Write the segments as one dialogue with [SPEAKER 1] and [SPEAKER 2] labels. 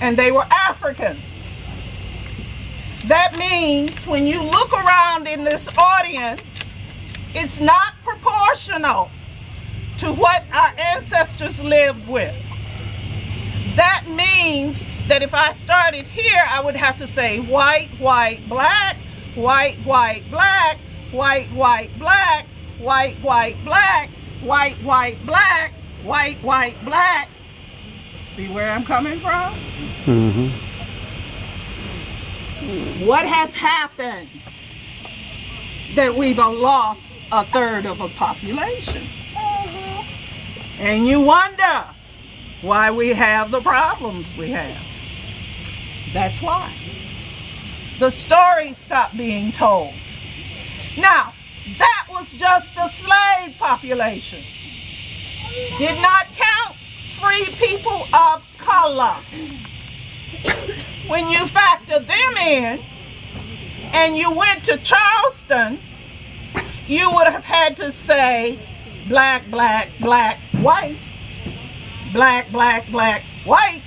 [SPEAKER 1] and they were Africans. That means when you look around in this audience, it's not proportional to what our ancestors lived with. That means that if I started here, I would have to say white, white, black, white, white, black, white, white, black, white, white, black, white, white, black, white, white, black. See where I'm coming from? Mm-hmm. What has happened that we've lost a third of a population? And you wonder why we have the problems we have. That's why. The story stopped being told. Now, that was just the slave population. Did not count free people of color. When you factor them in, and you went to Charleston, you would have had to say black, black, black, white. Black, black, black, white.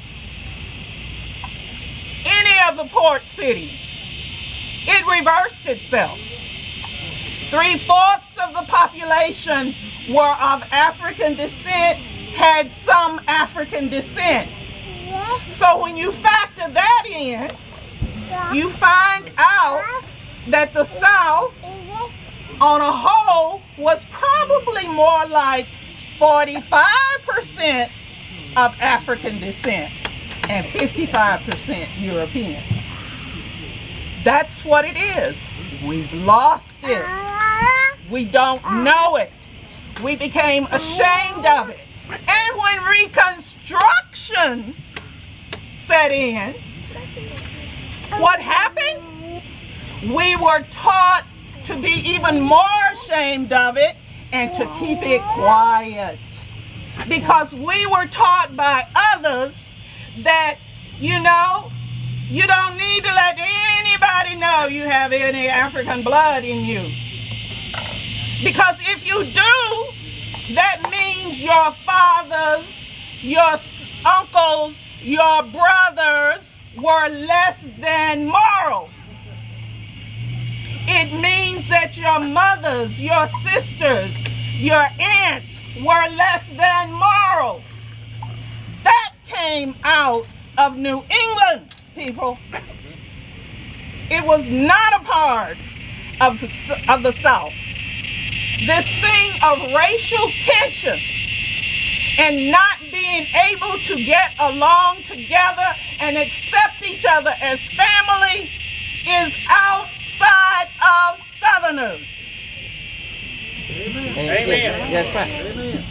[SPEAKER 1] Any of the port cities, it reversed itself. 3/4 of the population were of African descent, had some African descent. So when you factor that in, you find out that the South, on a whole, was probably more like 45% of African descent and 55% European. That's what it is. We've lost it. We don't know it. We became ashamed of it. And when Reconstruction set in, what happened? We were taught to be even more ashamed of it and to keep it quiet. Because we were taught by others that, you know, you don't need to let anybody know you have any African blood in you. Because if you do, that means your fathers, your uncles, your brothers were less than moral. It means that your mothers, your sisters, your aunts were less than moral. That came out of New England, people. It was not a part of the South. This thing of racial tension and not being able to get along together and accept each other as family is outside of Southerners.
[SPEAKER 2] Amen. Amen. That's right. Amen.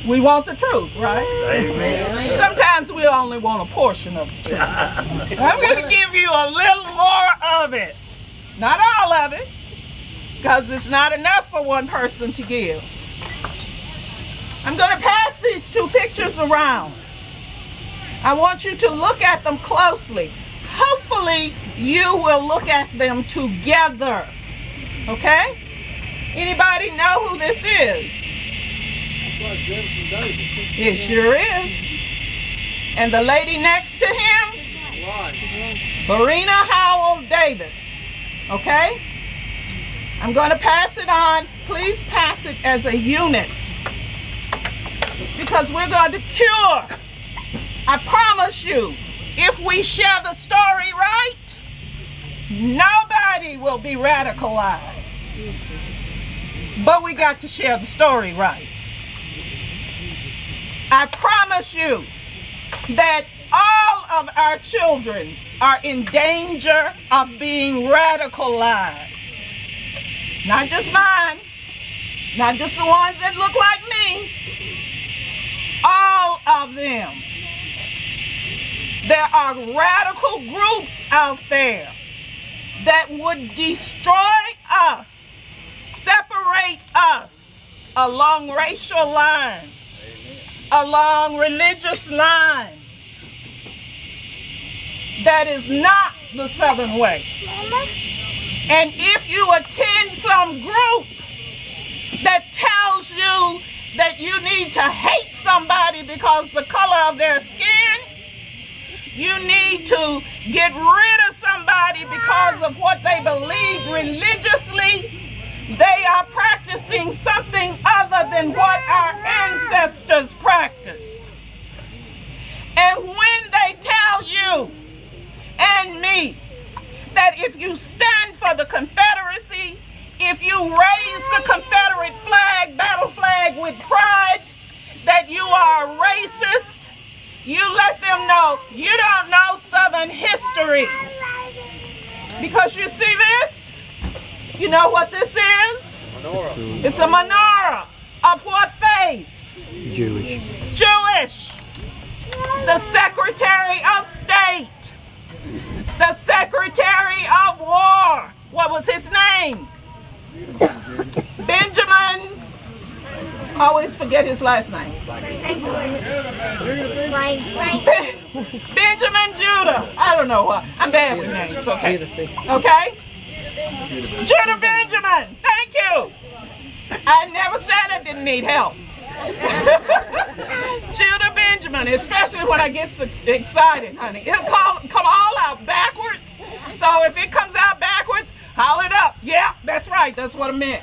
[SPEAKER 1] We want the truth, right?
[SPEAKER 2] Amen.
[SPEAKER 1] Sometimes we only want a portion of the truth. I'm going to give you a little more of it. Not all of it, because it's not enough for one person to give. I'm going to pass these two pictures around. I want you to look at them closely. Hopefully, you will look at them together. Okay? Anybody know who this is? It sure is. And the lady next to him? Verena Howell Davis. Okay? I'm going to pass it on. Please pass it as a unit. Because we're going to cure. I promise you, if we share the story right, nobody will be radicalized. But we got to share the story right. I promise you that all of our children are in danger of being radicalized. Not just mine, not just the ones that look like me, all of them. There are radical groups out there that would destroy us, separate us along racial lines, along religious lines. That is not the Southern way. And if you attend some group that tells you that you need to hate somebody because of the color of their skin, you need to get rid of somebody because of what they believe religiously, they are practicing something other than what our ancestors practiced. And when they tell you and me that if you stand for the Confederacy, if you raise the Confederate flag, battle flag with pride, that you are a racist, you let them know you don't know Southern history. Because you see this? You know what this is? Menorah. It's a menorah of what faith?
[SPEAKER 3] Jewish.
[SPEAKER 1] Jewish. The Secretary of State. The Secretary of War. What was his name? Benjamin. Always forget his last name. Benjamin Judah. I don't know what. I'm bad with names. Okay. Okay? Judah Benjamin. Thank you. I never said I didn't need help. Judah Benjamin, especially when I get excited, honey. It'll come all out backwards. So if it comes out backwards, holler it up. Yeah, that's right. That's what I meant.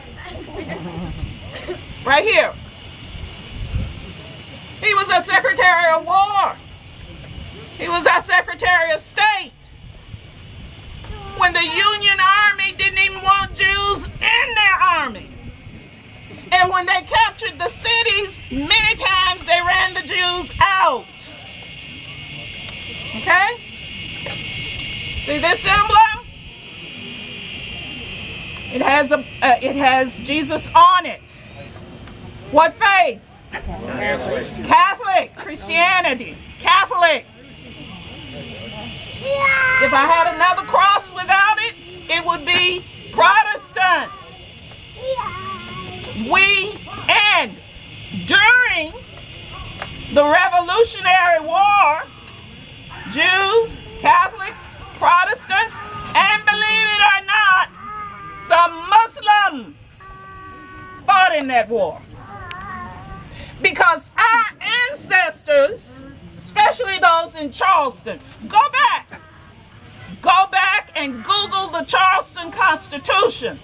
[SPEAKER 1] Right here. He was a Secretary of War. He was our Secretary of State. When the Union Army didn't even want Jews in their army. And when they captured the cities, many times they ran the Jews out. Okay? See this emblem? It has Jesus on it. What faith? Catholic. Christianity. Catholic. If I had another cross without it, it would be Protestant. And during the Revolutionary War, Jews, Catholics, Protestants, and believe it or not, some Muslims fought in that war. Because our ancestors, especially those in Charleston, go back and Google the Charleston Constitution.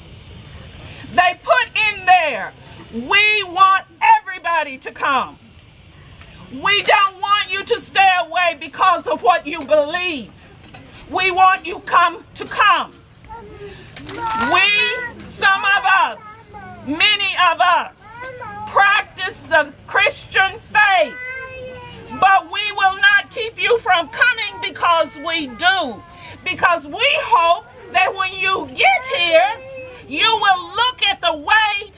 [SPEAKER 1] They put in there, we want everybody to come. We don't want you to stay away because of what you believe. We want you to come. Some of us, many of us, practice the Christian faith. But we will not keep you from coming because we do. Because we hope that when you get here, you will look at the way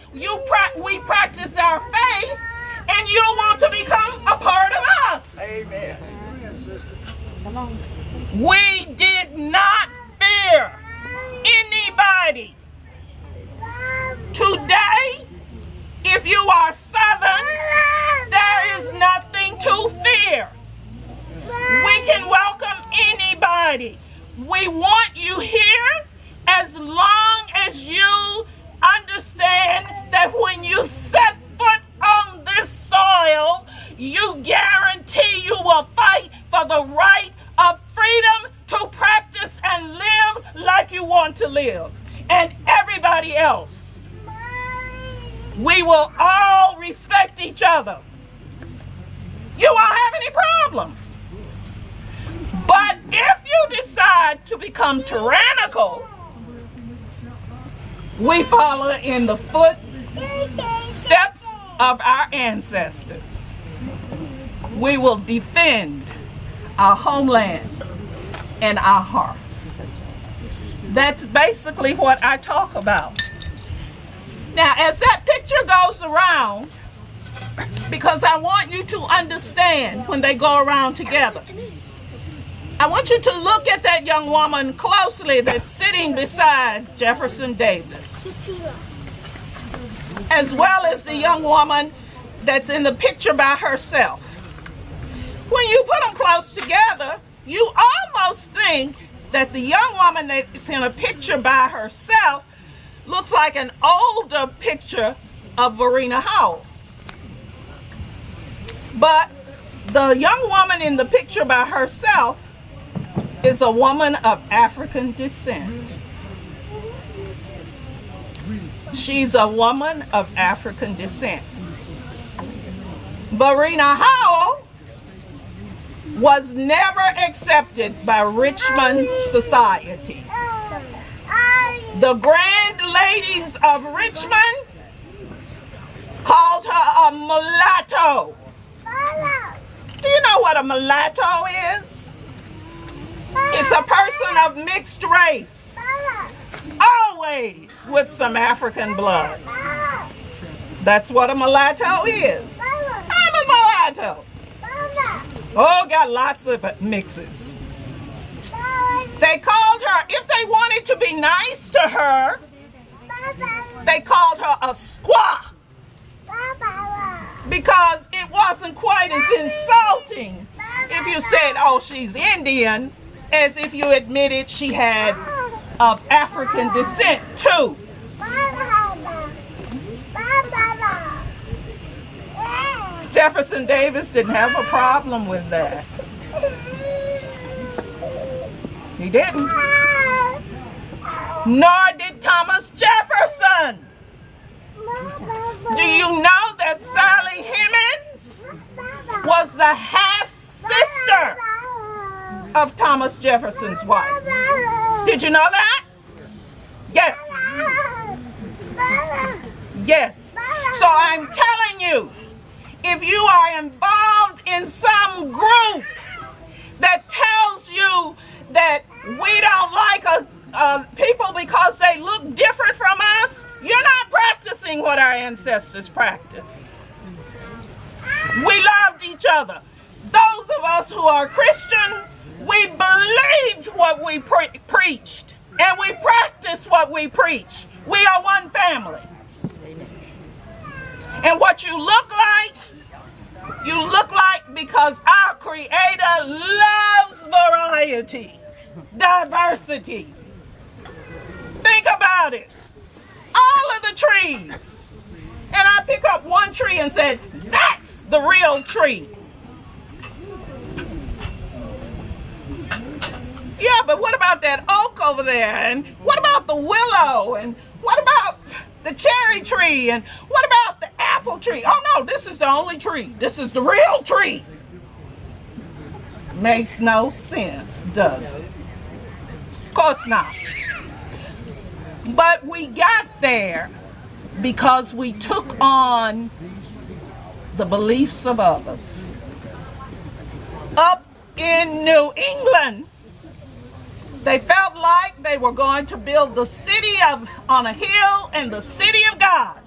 [SPEAKER 1] we practice our faith and you'll want to become a part of us.
[SPEAKER 2] Amen.
[SPEAKER 1] We did not fear anybody. Today, if you are Southern, there is nothing to fear. We can welcome anybody. We want you here as long as you understand that when you set foot on this soil, you guarantee you will fight for the right of freedom to practice and live like you want to live. And everybody else. We will all respect each other. You won't have any problems. But if you decide to become tyrannical, we follow in the footsteps of our ancestors. We will defend our homeland and our hearth. That's basically what I talk about. Now, as that picture goes around, because I want you to understand when they go around together, I want you to look at that young woman closely that's sitting beside Jefferson Davis, as well as the young woman that's in the picture by herself. When you put them close together, you almost think that the young woman that's in a picture by herself looks like an older picture of Verena Howell. But the young woman in the picture by herself is a woman of African descent. She's a woman of African descent. Verena Howell was never accepted by Richmond society. The grand ladies of Richmond called her a mulatto. Do you know what a mulatto is? It's a person of mixed race, always with some African blood. That's what a mulatto is. I'm a mulatto. Oh, got lots of mixes. They called her, if they wanted to be nice to her, they called her a squaw, because it wasn't quite as insulting if you said, oh, she's Indian, as if you admitted she had of African descent too. Jefferson Davis didn't have a problem with that. He didn't. Nor did Thomas Jefferson. Do you know that Sally Hemings was the half-sister of Thomas Jefferson's wife? Did you know that? Yes. Yes. So I'm telling you, if you are involved in some group that tells you that we don't like people because they look different from us, you're not practicing what our ancestors practiced. We loved each other. Those of us who are Christian, we believed what we preached, and we practiced what we preach. We are one family. And what you look like because our Creator loves variety, diversity. Think about it. All of the trees. And I pick up one tree and said, that's the real tree. Yeah, but what about that oak over there? And what about the willow? And what about the cherry tree? And what about the apple tree? Oh no, this is the only tree. This is the real tree. Makes no sense, does it? Of course not. But we got there because we took on the beliefs of others. Up in New England, they felt like they were going to build the city on a hill and the city of God.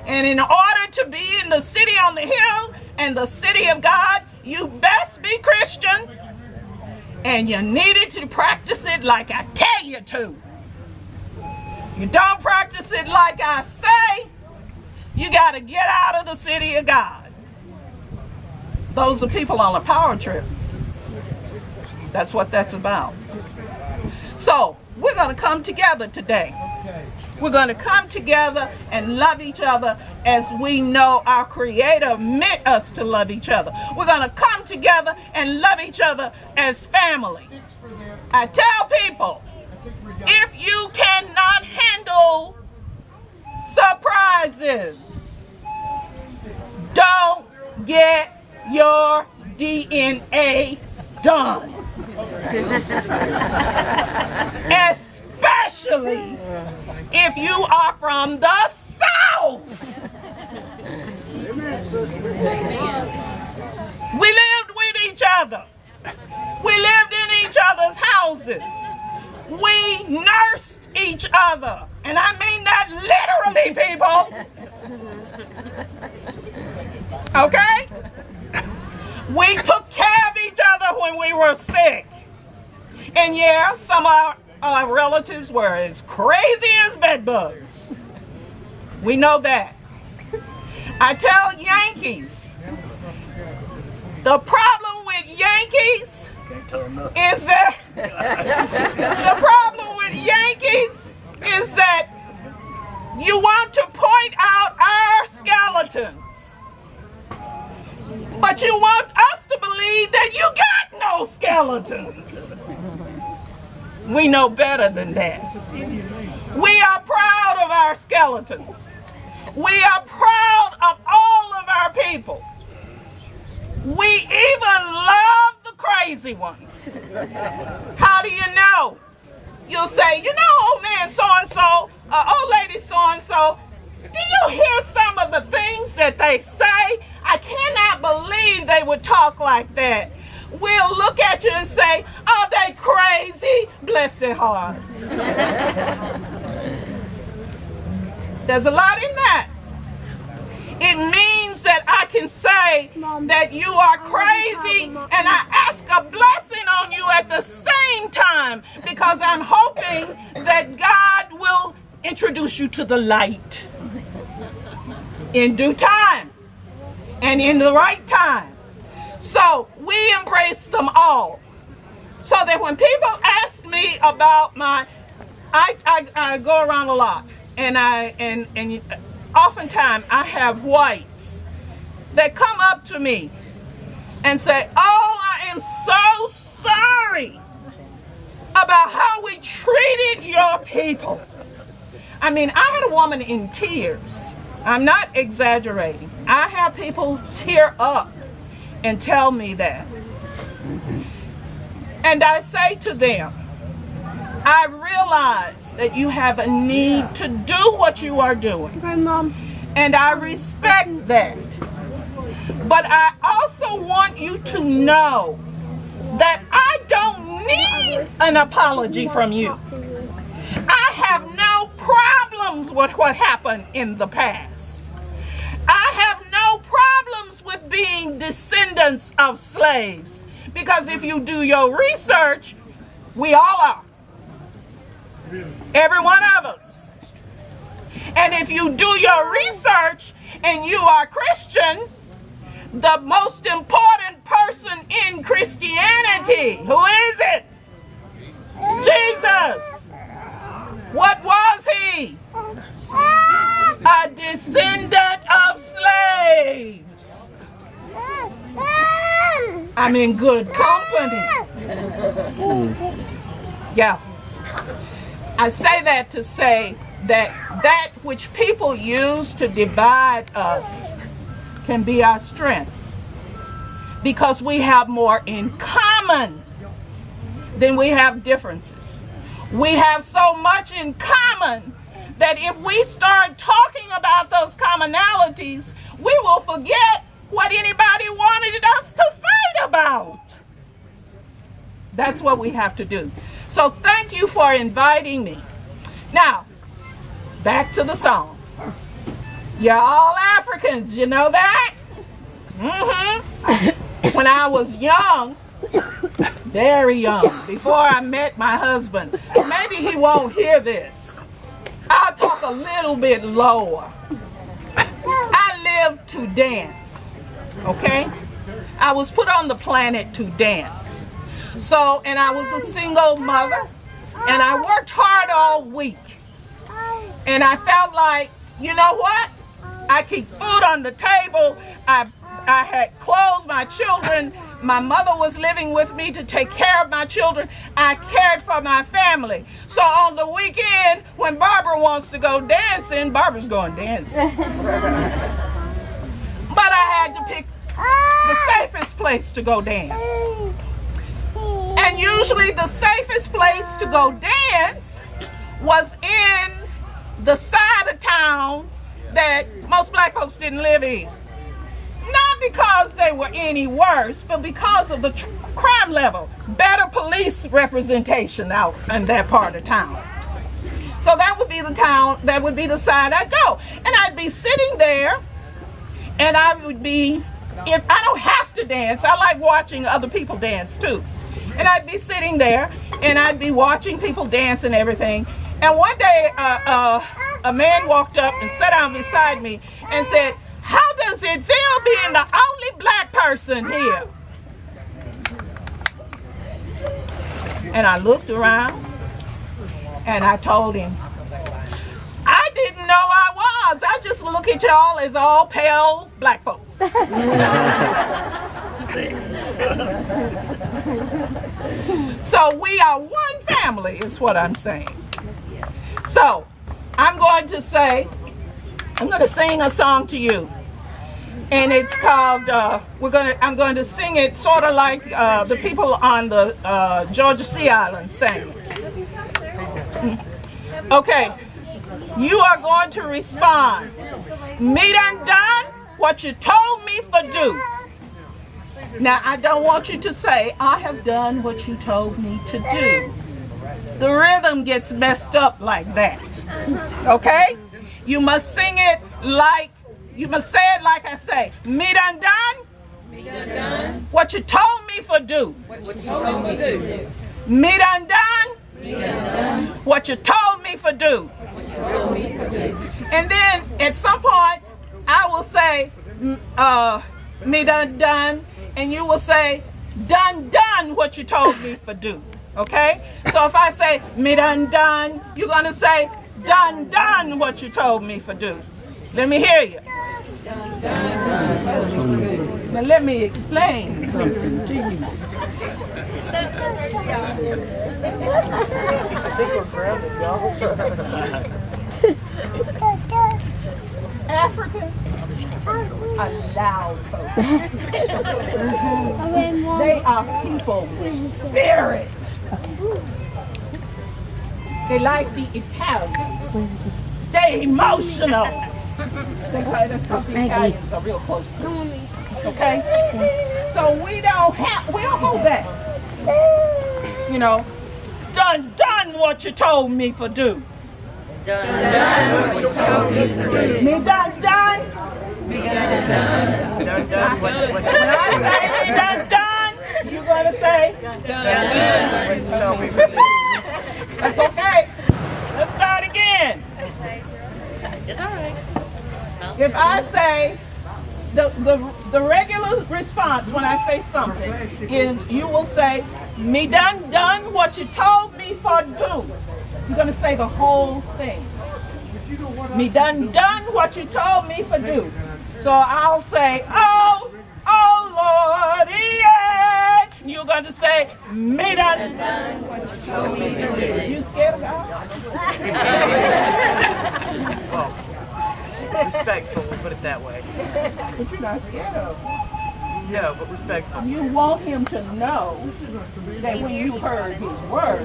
[SPEAKER 1] And in order to be in the city on the hill and the city of God, you best be Christian, and you needed to practice it like I tell you to. You don't practice it like I say, you got to get out of the city of God. Those are people on a power trip. That's what that's about. So we're going to come together today. We're going to come together and love each other as we know our Creator meant us to love each other. We're going to come together and love each other as family. I tell people, if you cannot handle surprises, don't get your DNA done. Especially if you are from the South. We lived with each other. We lived in each other's houses. We nursed each other. And I mean that literally, people. Okay? We took care of each other when we were sick. And yeah, some of our relatives were as crazy as bedbugs. We know that. I tell Yankees, the problem with Yankees is that you want to point out our skeletons, but you want us to believe that you got no no skeletons. We know better than that. We are proud of our skeletons. We are proud of all of our people. We even love the crazy ones. How do you know? You'll say, you know, old man so-and-so, old lady so-and-so, do you hear some of the things that they say? I cannot believe they would talk like that. We'll look at you and say, oh, they crazy, bless their hearts. There's a lot in that. It means that I can say that you are crazy and I ask a blessing on you at the same time because I'm hoping that God will introduce you to the light in due time and in the right time. So we embrace them all. So that when people ask me about I go around a lot and oftentimes I have whites that come up to me and say, oh, I am so sorry about how we treated your people. I mean, I had a woman in tears. I'm not exaggerating. I have people tear up and tell me that. And I say to them, I realize that you have a need to do what you are doing.
[SPEAKER 3] Okay, Mom.
[SPEAKER 1] And I respect that. But I also want you to know that I don't need an apology from you. I have no problems with what happened in the past. I have no problems with being descendants of slaves. Because if you do your research, we all are. Every one of us. And if you do your research and you are Christian, the most important person in Christianity, who is it? Jesus. What was he? A descendant of slaves. I'm in good company. Yeah. I say that to say that that which people use to divide us can be our strength, because we have more in common than we have differences. We have so much in common that if we start talking about those commonalities, we will forget what anybody wanted us to fight about. That's what we have to do. So thank you for inviting me. Now, back to the song. You're all Africans, you know that? When I was young, very young, before I met my husband, maybe he won't hear this. I'll talk a little bit lower. I lived to dance, okay? I was put on the planet to dance. So, and I was a single mother, and I worked hard all week. And I felt like, you know what? I keep food on the table. I had clothed my children. My mother was living with me to take care of my children. I cared for my family. So on the weekend, when Barbara wants to go dancing, Barbara's going dancing. But I had to pick the safest place to go dance. And usually the safest place to go dance was in the side of town that most black folks didn't live in. Not because they were any worse, but because of the crime level. Better police representation out in that part of town. So that would be the town, that would be the side I'd go. And I'd be sitting there, and I would be, if I don't have to dance, I like watching other people dance too. And I'd be sitting there, and I'd be watching people dance and everything. And one day, a man walked up and sat down beside me and said, "How does it feel being the only black person here?" And I looked around, and I told him, "I didn't know I was. I just look at y'all as all pale black folks." So we are one family, is what I'm saying. So I'm going to sing a song to you. And it's called, I'm going to sing it sort of like the people on the Georgia Sea Island sang. Okay, you are going to respond. Me done done what you told me for do. Now, I don't want you to say, I have done what you told me to do. The rhythm gets messed up like that. Okay? You must sing it like, you must say it like I say. Me done done? Me done done. What you told me for do. What you told me to do. Me done done? Me done done. What you told me for do. What you told me for do. And then at some point, I will say, me done done, and you will say, done what you told me for do. Okay? So if I say, me done done, you're going to say, done what you told me for do. Let me hear you. Now let me explain something to you. Africans are loud folks. They are people with spirit. They like the Italians. They're emotional. That's because the Italians are real close to us. Okay? So we don't hold back. You know, done what you told me for do. Done what you told me for do. Me done. Me done. When I say me done, you're gonna say done. That's okay. Let's start again. It's all right. If I say, the regular response when I say something is you will say, me done what you told me for do. You're going to say the whole thing. Me done what you told me for do. So I'll say, oh Lord, yeah. You're going to say, me done what you told me for do. You scared of God?
[SPEAKER 3] Respectful, we'll put it that way.
[SPEAKER 1] But you're not scared of him.
[SPEAKER 3] No, but respectful.
[SPEAKER 1] You want him to know that when you heard his word,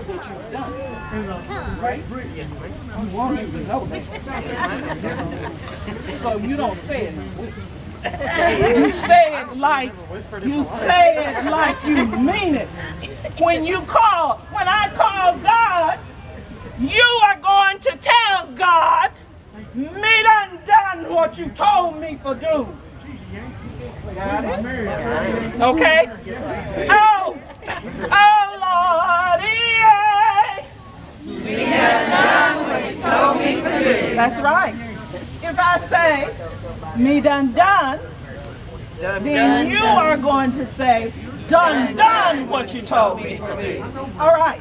[SPEAKER 1] that you've done it. Right?
[SPEAKER 3] Yes, ma'am.
[SPEAKER 1] You want him to know that. So you don't say it in whisper. You say it like you mean it. When I call God, you are going to tell God, me done what you told me for do. Got it? Okay? Oh Lord, yeah. Me done what you told me for do. That's right. If I say, me done, then you are going to say, done what you told me for do. All right.